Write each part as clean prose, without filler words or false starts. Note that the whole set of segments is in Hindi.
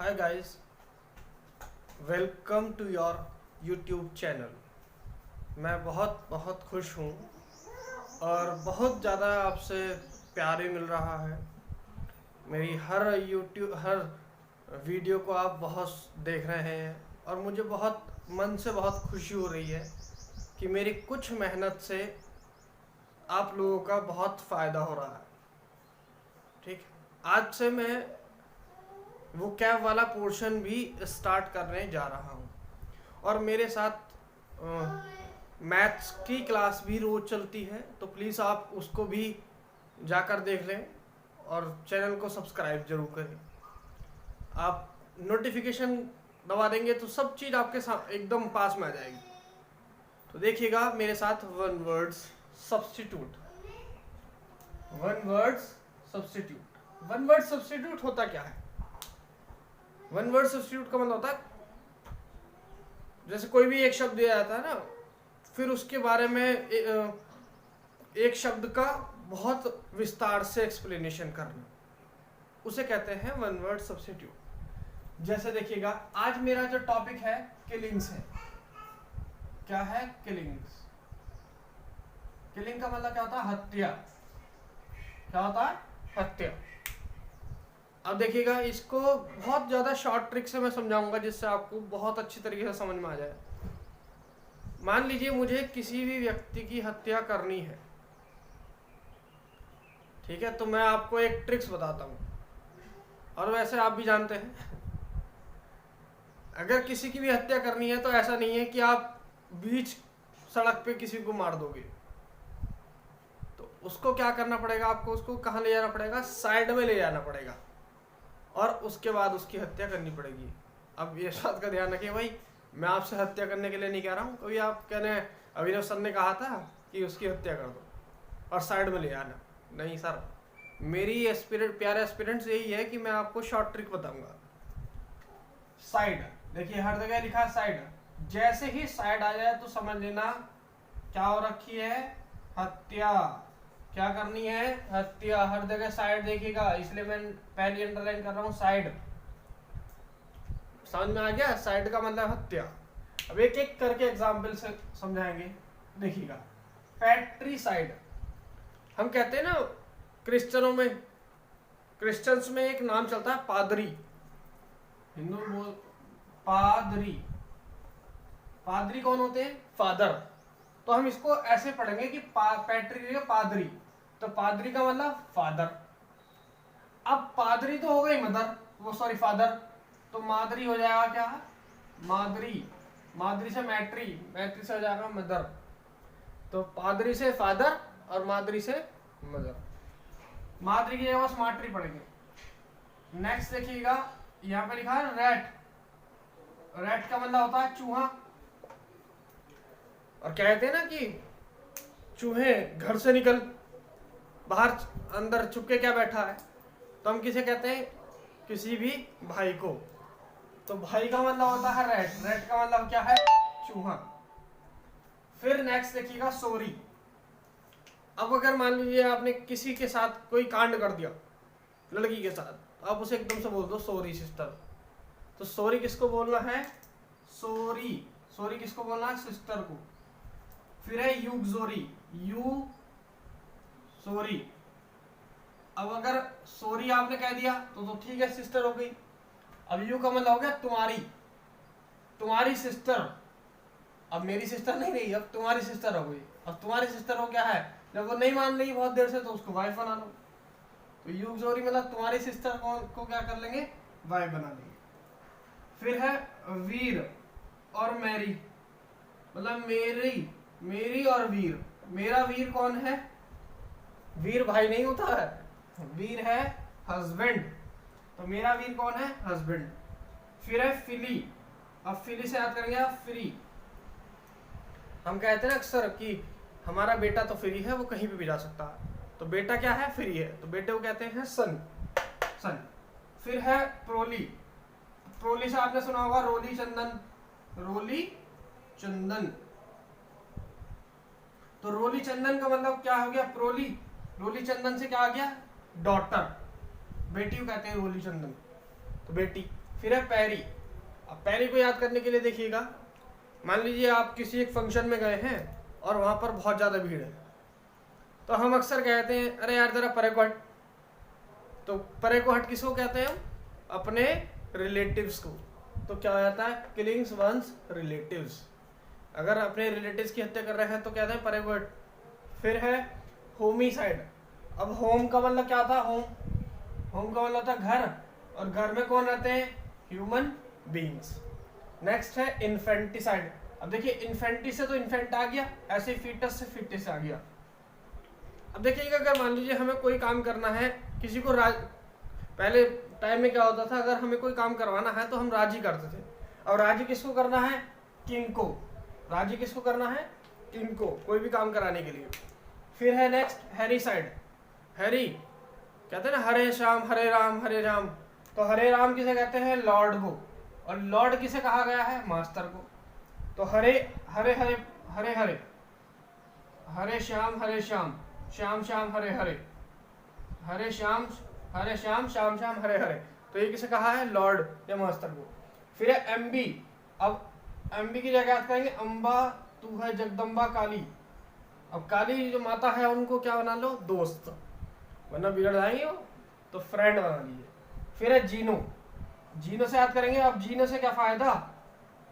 Hi guys, welcome to your YouTube channel. मैं बहुत बहुत खुश हूँ और बहुत ज़्यादा आपसे प्यार भी मिल रहा है। मेरी हर वीडियो को आप बहुत देख रहे हैं और मुझे बहुत मन से बहुत खुशी हो रही है कि मेरी कुछ मेहनत से आप लोगों का बहुत फ़ायदा हो रहा है। ठीक, आज से मैं वो कैब वाला पोर्शन भी स्टार्ट करने जा रहा हूँ और मेरे साथ मैथ्स की क्लास भी रोज़ चलती है, तो प्लीज़ आप उसको भी जाकर देख लें और चैनल को सब्सक्राइब जरूर करें। आप नोटिफिकेशन दबा देंगे तो सब चीज़ आपके साथ एकदम पास में आ जाएगी। तो देखिएगा मेरे साथ one words substitute. One words substitute. One word substitute होता क्या है? वन वर्ड सब्स्टिट्यूट का मतलब होता है जैसे कोई भी एक शब्द दिया जाता है ना, फिर उसके बारे में एक शब्द का बहुत विस्तार से एक्सप्लेनेशन करना, उसे कहते हैं वन वर्ड सब्स्टिट्यूट। जैसे देखिएगा आज मेरा जो टॉपिक है किलिंग्स है। क्या है? किलिंग्स। किलिंग का मतलब क्या होता है? हत्या। क्या होता है? हत्या। अब देखिएगा, इसको बहुत ज़्यादा शॉर्ट ट्रिक से मैं समझाऊंगा जिससे आपको बहुत अच्छी तरीके से समझ में आ जाए। मान लीजिए मुझे किसी भी व्यक्ति की हत्या करनी है, ठीक है, तो मैं आपको एक ट्रिक्स बताता हूँ और वैसे आप भी जानते हैं। अगर किसी की भी हत्या करनी है तो ऐसा नहीं है कि आप बीच सड़क पे किसी को मार दोगे। तो उसको क्या करना पड़ेगा? आपको उसको कहाँ ले जाना पड़ेगा? साइड में ले जाना पड़ेगा और उसके बाद उसकी हत्या करनी पड़ेगी। अब ये बात का ध्यान रखिए भाई, मैं आपसे हत्या करने के लिए नहीं कह रहा हूँ। कभी आप कहने अभिनव सर ने कहा था कि उसकी हत्या कर दो और साइड में ले आना, नहीं सर। मेरी प्यारे एस्पिरेंट्स यही है कि मैं आपको शॉर्ट ट्रिक बताऊंगा। साइड, देखिए हर जगह लिखा है साइड। जैसे ही साइड आ जाए तो समझ लेना क्या हो रखी है? हत्या। क्या करनी है? हत्या। हर जगह साइड देखिएगा, इसलिए मैं पहली अंडरलाइन कर रहा हूं साइड। समझ में आ गया? साइड का मतलब हत्या। अब एक एक करके एग्जाम्पल से समझाएंगे। देखिएगा, पैट्रीसाइड हम कहते हैं ना, क्रिश्चियंस में एक नाम चलता है पादरी। हिंदू बोल पादरी। पादरी कौन होते हैं? फादर। तो हम इसको ऐसे पढ़ेंगे कि पैट्री पादरी, तो पादरी का मतलब फादर। अब पादरी तो हो गई मदर, वो सॉरी फादर, तो मादरी हो जाएगा क्या? मादरी। मादरी से मैट्री, मैट्री से हो जाएगा मदर। तो पादरी से फादर और मादरी से मदर। मादरी की जगह बस माट्री पढ़ेंगे। नेक्स्ट देखिएगा, यहाँ पे लिखा है रैट। रैट का मतलब होता है चूहा। और कहते हैं ना कि चूहे घर से निकल बाहर अंदर चुपके क्या बैठा है, तो हम किसे कहते हैं? किसी भी भाई को। तो भाई का मतलब होता है रैट। रैट का मतलब क्या है? चूहा। फिर नेक्स्ट देखिएगा सोरी। अब अगर मान लीजिए आपने किसी के साथ कोई कांड कर दिया लड़की के साथ, तो आप उसे एकदम से बोल दो सॉरी सिस्टर। तो सॉरी किसको बोलना है? सॉरी। सॉरी किसको बोलना है? सिस्टर को। फिर है यूगजोरी। You sorry. अब अगर सॉरी आपने कह दिया तो ठीक है, सिस्टर हो गई। अब यू का मतलब हो गया तुम्हारी, तुम्हारी सिस्टर। अब मेरी सिस्टर नहीं रही, अब तुम्हारी सिस्टर हो गई। अब तुम्हारी सिस्टर हो क्या है? जब वो नहीं मान रही बहुत देर से तो उसको वाइफ बना लो। तो यूगजोरी मतलब तुम्हारी सिस्टर को क्या कर लेंगे? वाइफ बना लेंगे। फिर है वीर और मैरी, मतलब मेरी और वीर। मेरा वीर कौन है? वीर भाई नहीं होता है, वीर है हस्बैंड। तो मेरा वीर कौन है? हस्बैंड। फिर है फिली। अब फिली से याद करेंगे आप फ्री। हम कहते हैं अक्सर कि हमारा बेटा तो फ्री है, वो कहीं भी जा सकता है। तो बेटा क्या है? फ्री है, तो बेटे को कहते हैं सन। सन। फिर है प्रोली। प्रोली से आपने सुना होगा रोली चंदन। रोली चंदन। तो रोली चंदन का मतलब क्या हो गया? प्रोली। रोली चंदन से क्या आ गया? डॉटर। बेटी को कहते हैं रोली चंदन, तो बेटी। फिर है पैरी। अब पैरी को याद करने के लिए देखिएगा, मान लीजिए आप किसी एक फंक्शन में गए हैं और वहाँ पर बहुत ज़्यादा भीड़ है, तो हम अक्सर कहते हैं अरे यार ज़रा परे को हट। तो परे को हट किसको कहते हैं हम? अपने रिलेटिव्स को। तो क्या हो जाता है? Killings one's relatives. अगर अपने रिलेटिव्स की हत्या कर रहे हैं तो कहते हैं परे को हट। फिर है होमिसाइड। अब होम का मतलब क्या था? होम का मतलब था घर, और घर में कौन रहते हैं? Human beings. नेक्स्ट है इन्फेंटिसाइड। अब देखिए इन्फेंटी से तो इन्फेंट आ गया, ऐसे फीटस से फीटिस आ गया। अब देखिएगा, अगर मान लीजिए हमें कोई काम करना है, किसी को पहले टाइम में क्या होता था, अगर हमें कोई काम करवाना है तो हम राजी करते थे। और राजी किसको करना है? किंग को। राजी किसको करना है? किंग को, कोई भी काम कराने के लिए। फिर है नेक्स्ट हैरी साइड। हैरी कहते हैं ना हरे श्याम हरे राम हरे राम। तो हरे राम किसे कहते हैं? लॉर्ड को। और लॉर्ड किसे कहा गया है? मास्टर को। तो हरे हरे हरे हरे हरे हरे श्याम श्याम श्याम हरे हरे, हरे श्याम श्याम श्याम हरे हरे। तो ये किसे कहा है? लॉर्ड या मास्टर को। फिर है एमबी। अब एमबी की जगह याद करेंगे अम्बा तू है जगदम्बा काली। अब काली जो माता है उनको क्या बना लो? दोस्त, वरना बिगड़ जाएंगे वो, तो फ्रेंड बना लीजिए। फिर है जीनो। जीनो से याद करेंगे। अब जीनो से क्या फायदा?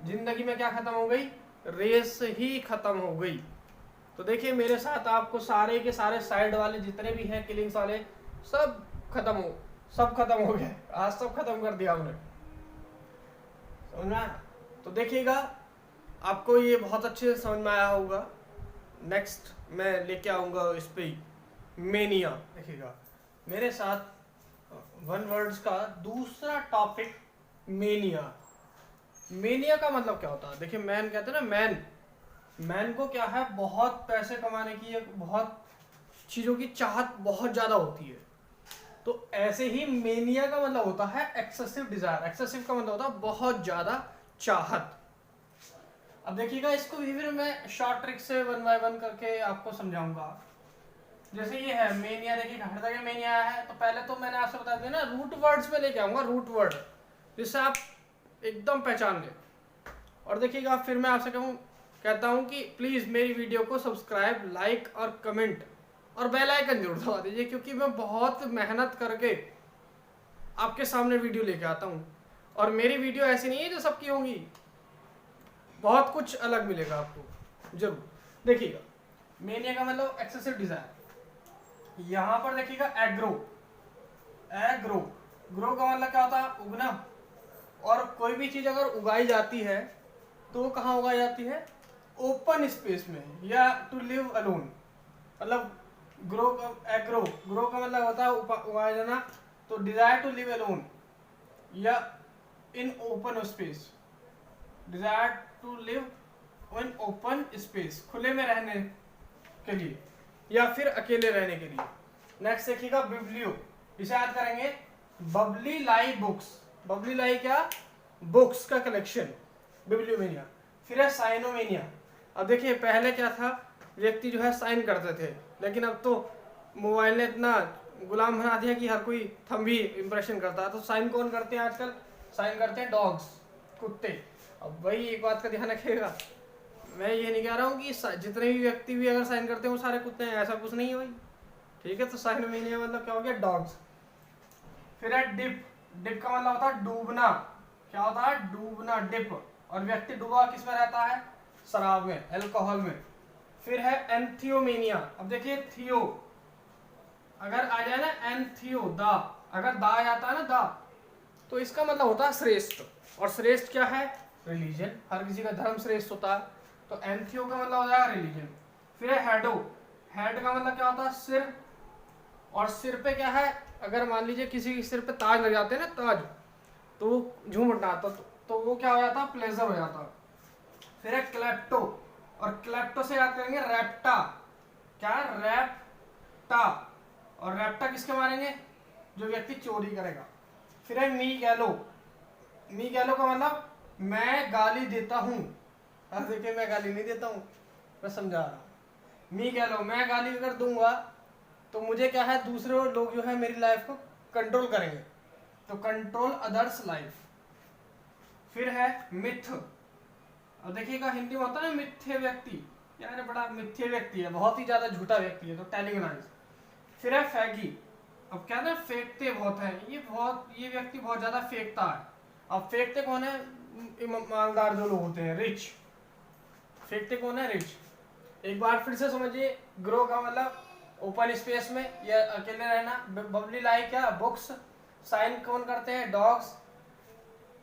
जिंदगी में क्या खत्म हो गई? रेस ही खत्म हो गई। तो देखिए मेरे साथ आपको सारे के सारे साइड वाले जितने भी हैं किलिंग्स वाले सब खत्म हो गए। आज सब खत्म कर दिया हमने, समझना? तो देखिएगा आपको ये बहुत अच्छे से समझ में आया होगा। नेक्स्ट मैं लेके आऊंगा इस पे मेनिया। देखिएगा मेरे साथ वन वर्ड्स का दूसरा टॉपिक मेनिया। मेनिया का मतलब क्या होता है? देखिए मैन कहते हैं ना, मैन को क्या है? बहुत पैसे कमाने की, एक बहुत चीजों की चाहत बहुत ज्यादा होती है। तो ऐसे ही मेनिया का मतलब होता है एक्सेसिव डिजायर। एक्सेसिव का मतलब होता है बहुत ज्यादा चाहत। अब देखिएगा इसको भी फिर मैं शॉर्ट ट्रिक से वन बाय वन करके आपको समझाऊंगा। जैसे ये है मेनिया, देखिए हर जगह मेनिया आया है। तो पहले तो मैंने आपसे बता दिया ना, रूट वर्ड्स में लेके आऊंगा, रूट वर्ड जिससे आप एकदम पहचान लें। और देखिएगा फिर मैं आपसे कहता हूं कि प्लीज मेरी वीडियो को सब्सक्राइब, लाइक और कमेंट और बेल आइकन जरूर दबा दीजिए, क्योंकि मैं बहुत मेहनत करके आपके सामने वीडियो लेके आता हूं। और मेरी वीडियो ऐसी नहीं है जो सबकी होंगी, बहुत कुछ अलग मिलेगा आपको जरूर। देखिएगा मेनिया का मतलब एक्सेसिव डिजायर। यहां पर देखिएगा एग्रो। ग्रो का मतलब क्या होता है? उगना। और कोई भी चीज अगर उगाई जाती है तो वो कहाँ उगाई जाती है? ओपन स्पेस में, या टू लिव अलोन। मतलब ग्रो का मतलब होता है उगाया जाना। तो डिजायर टू लिव अलोन या in open space, desire to live in open space, खुले में रहने के लिए या फिर अकेले रहने के लिए। नेक्स्ट देखिएगा बिब्लियो। इसे याद करेंगे बबली लाई बुक्स। बबली लाई क्या? बुक्स का कलेक्शन, बिब्लियोमेनिया। फिर है साइनोमेनिया। अब देखिए पहले क्या था, व्यक्ति जो है साइन करते थे, लेकिन अब तो मोबाइल ने इतना गुलाम बना दिया कि हर कोई थंब भी इंप्रेशन करता है। तो साइन कौन करते हैं आजकल? साइन करते हैं डॉग्स, कुत्ते। अब वही एक बात का ध्यान रखिएगा, मैं ये नहीं कह रहा हूँ कि जितने भी व्यक्ति भी अगर साइन करते हैं वो सारे कुत्ते हैं, ऐसा कुछ नहीं है भाई, ठीक है? तो साइनोमेनिया मतलब क्या हो गया? डॉग्स। फिर है डिप का मतलब होता है डूबना। क्या होता है? डूबना, डिप। और व्यक्ति डूबा किस में रहता है? शराब में, अल्कोहल में। फिर है एंथियोमेनिया। अब देखिए थियो अगर आ जाए ना, एंथियो दा, अगर दा आता है ना दा, तो इसका मतलब होता है श्रेष्ठ। और श्रेष्ठ क्या है? रिलीजन। हर किसी का धर्म श्रेष्ठ होता है। तो एंथियो का मतलब हो जाएगा रिलीजन। फिर है हेडो। हेड का मतलब क्या होता है? सिर। और सिर पे क्या है? अगर मान लीजिए किसी के सिर पे ताज लग जाते हैं ना, ताज, तो वो झूम उठाता, तो वो क्या हो जाता है? प्लेजर हो जाता। फिर है क्लेप्टो। और क्लेप्टो से याद करेंगे रैप्टा। क्या? रैप्टा। और रैप्टा किसके मारेंगे? जो व्यक्ति चोरी करेगा। फिर है मी गैलो। मी गैलो का मतलब मैं गाली देता हूँ। देखिए मैं गाली नहीं देता हूँ, मैं समझा रहा हूँ। मी गैलो, मैं गाली अगर दूंगा तो मुझे क्या है? दूसरे लोग जो है मेरी लाइफ को कंट्रोल करेंगे। तो कंट्रोल अदर्स लाइफ। फिर है मिथ। अब देखिएगा हिंदी में होता है मिथ्य व्यक्ति, यार बड़ा मिथ्य व्यक्ति है, बहुत ही ज्यादा झूठा व्यक्ति है, तो टेलिंग लाइज। फिर है फैगी। अब क्या ना फेंकते बहुत है, ये व्यक्ति बहुत ज्यादा फेंकता है। अब फेंकते कौन है? ईमानदार जो लोग होते हैं, रिच। फेंकते कौन है? रिच। एक बार फिर से समझिए, ग्रो का मतलब ओपन स्पेस में या अकेले रहना। बबली लाइक क्या? बुक्स। साइन कौन करते हैं? डॉग्स।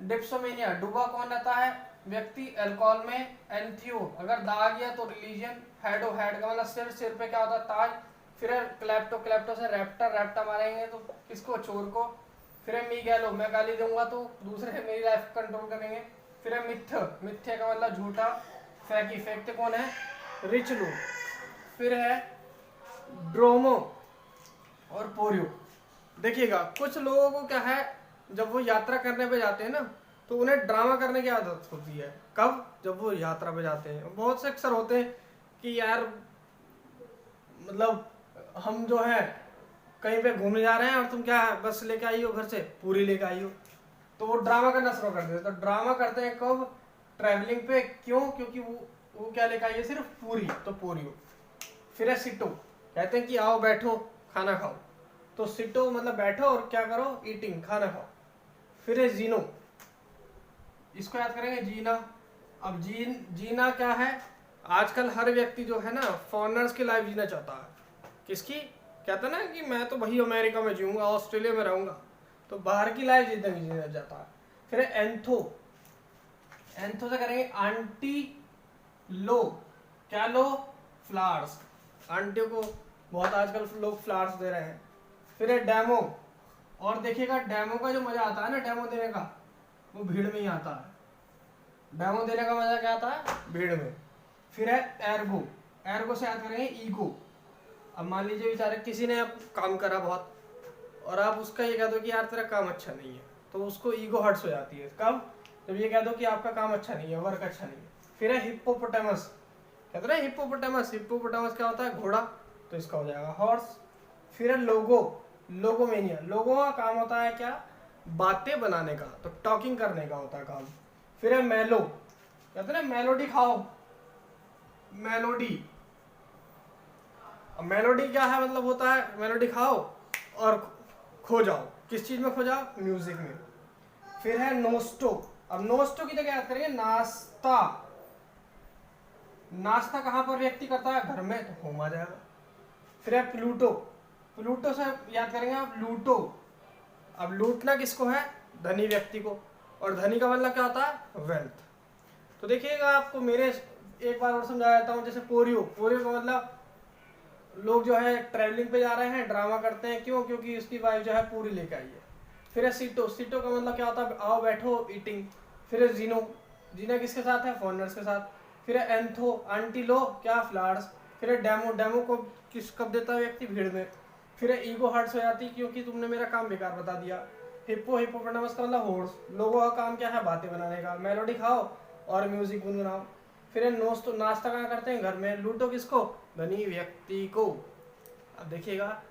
डिप्सोमेनिया, डूबा कौन रहता है? व्यक्ति। अल्कोहल में एंथियो, अगर दाग गया तो रिलीजन। हेडो, हेड का मतलब सिर, सिर पे क्या होता है? ताज। फिर क्लैप्टो, क्लैप्टो से रैप्टर, रैप्टा मारेंगे तो किसको? चोर को। फिर है मीगैलो, मैं गाली दूंगा तो दूसरे मेरी लाइफ कंट्रोल करेंगे। फिर है मिथ्य, मिथ्य का मतलब झूठा। फैकी, फेंकते कौन है? रिच लोग। फिर है ड्रोमो और पोरियो। देखिएगा कुछ लोगों को क्या है, जब वो यात्रा करने पे जाते हैं ना, तो उन्हें ड्रामा करने की आदत होती है। कब? जब वो यात्रा पे जाते हैं। बहुत से अक्सर होते हैं कि यार मतलब हम जो है कहीं पे घूमने जा रहे हैं और तुम क्या बस लेके आई हो घर से, पूरी लेके आई हो, तो वो ड्रामा करना शुरू कर देते हैं। तो ड्रामा करते हैं कब? ट्रैवलिंग पे। क्यों? क्योंकि वो क्या लेके आई है? सिर्फ पूरी, तो पूरी हो। फिर है सिटो, कहते हैं कि आओ बैठो खाना खाओ, तो सिटो मतलब बैठो और क्या करो? ईटिंग, खाना खाओ। फिर है जीनो, इसको याद करेंगे, जीना। अब जीना क्या है? आजकल हर व्यक्ति जो है ना फॉरेनर्स की लाइफ जीना चाहता है। किसकी? कहता है ना कि मैं तो वही अमेरिका में जीऊंगा, ऑस्ट्रेलिया में रहूंगा, तो बाहर की लाइफ जीना चाहता है। फिर है एंथो, एंथो से करेंगे आंटी लो, क्या लो? फ्लावर्स। आंटियों को बहुत आजकल लोग फ्लावर्स दे रहे हैं। फिर है डेमो, और देखिएगा डेमो का जो मजा आता है ना, डेमो देने का, वो भीड़ में ही आता है। डेमो देने का मजा क्या आता है? भीड़ में। फिर है एर्गो, एर्गो से याद करेंगे ईगो। अब मान लीजिए बेचारे किसी ने अब काम करा बहुत, और आप उसका ये कह दो कि यार तेरा काम अच्छा नहीं है, तो उसको ईगो हर्ट्स हो जाती है। कब? जब ये कह दो कि आपका काम अच्छा नहीं है, वर्क अच्छा नहीं है। फिर है हिप्पोपोटामस, कहते हैं हिप्पोपोटामस, हिप्पोपोटामस क्या होता है? घोड़ा, तो इसका हो जाएगा हॉर्स। फिर है लोगो, लोगोमेनिया, लोगों का काम होता है क्या? बातें बनाने का, तो टॉकिंग करने का होता है काम। फिर है मेलो, कहते हैं मेलोडी खाओ, मेलोडी। अब मेलोडी क्या है? मतलब होता है मेलोडी खाओ और खो जाओ। किस चीज में खो जाओ? म्यूजिक में। फिर है नोस्टो, अब नोस्टो की जगह याद करेंगे नाश्ता। नाश्ता कहां पर व्यक्ति करता है? घर में, तो होम आ जाएगा। फिर है प्लूटो, प्लूटो से याद करेंगे आप लूटो। अब लूटना किसको है? धनी व्यक्ति को, और धनी का मतलब क्या होता है? वेल्थ। तो देखिएगा आपको मेरे एक बार और समझा देता हूँ। जैसे पोरियो, पोरियो का मतलब लोग जो है ट्रैवलिंग पे जा रहे हैं, ड्रामा करते हैं। क्यों? क्योंकि उसकी वाइफ जो है पूरी लेके आई है। फिर है सीटो, सीटो का मतलब क्या होता है? आओ बैठो, ईटिंग। फिर है जीनो, जीना किसके साथ है? फॉरेनर्स के साथ। फिर है एंथो, आंटी लो, क्या? फ्लावर्स। फिर है डेमो, डेमो को कब देता है व्यक्ति? भीड़ में। फिर है ईगो हर्ट्स हो जाती क्योंकि तुमने मेरा काम बेकार बता दिया। हिप्पो, हिप्पोपोटामस का मतलब हॉर्स, लोगों का काम क्या है? बातें बनाने का। मेलोडी खाओ और म्यूजिक गुनगुनाओ। फिर है नोस्तो, नाश्ता कहाँ करते हैं? घर में। लूटो किसको? धनी व्यक्ति को। अब देखिएगा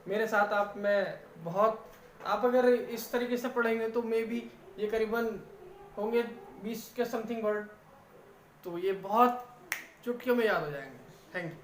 मेरे साथ आप अगर इस तरीके से पढ़ेंगे तो मे बी ये करीबन होंगे 20 के समथिंग वर्ड, तो ये बहुत चुटकियों में याद हो जाएंगे। Thank you.